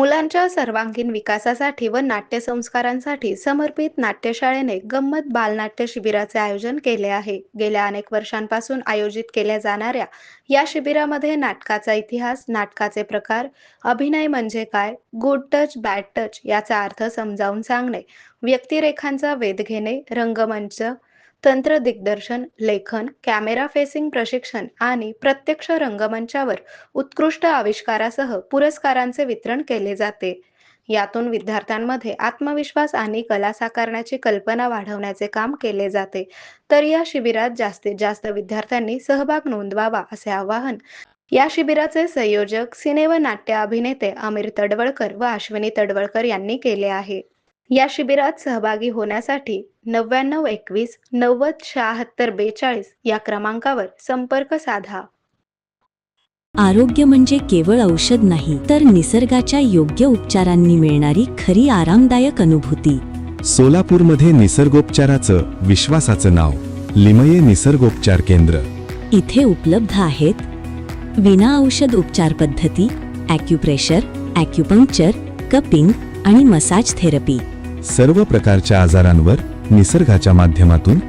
मुलांच्या सर्वांगीण विकासासाठी व नाट्यसंस्कारांसाठी समर्पित नाट्यशाळेने गंमत बालनाट्य शिबिराचे आयोजन केले आहे. गेल्या अनेक वर्षांपासून आयोजित केल्या जाणाऱ्या या शिबिरामध्ये नाटकाचा इतिहास, नाटकाचे प्रकार, अभिनय म्हणजे काय, गुड टच, बॅड टच याचा अर्थ समजावून सांगणे, व्यक्तिरेखांचा वेध घेणे, रंगमंच तंत्र दिग्दर्शन, लेखन, कॅमेरा फेसिंग प्रशिक्षण आणि प्रत्यक्ष रंगमंचावर उत्कृष्ट आविष्कारासह पुरस्कारांचे वितरण केले जाते. यातून विद्यार्थ्यांमध्ये आत्मविश्वास आणि कला साकारण्याची कल्पना वाढवण्याचे काम केले जाते. तर या शिबिरात जास्तीत जास्त विद्यार्थ्यांनी सहभाग नोंदवावा असे आवाहन या शिबिराचे संयोजक, सिने व नाट्य अभिनेते आमिर तडवळकर व अश्विनी तडवळकर यांनी केले आहे. या शिबिरात सहभागी होण्यासाठी 9921 907642 या क्रमांकावर संपर्क साधा. आरोग्य म्हणजे केवळ औषध नाही, तर निसर्गाच्या योग्य उपचारांनी मिळणारी खरी आरामदायक अनुभूती. सोलापूरमध्ये निसर्गोपचाराचं विश्वासाचं नाव लिमये निसर्गोपचार केंद्र. इथे उपलब्ध आहेत विना औषध उपचार पद्धती, ॲक्युप्रेशर, ॲक्युपंक्चर, कपिंग आणि मसाज थेरपी. सर्व प्रकारच्या आजारांवर निसर्गाच्या माध्यमातून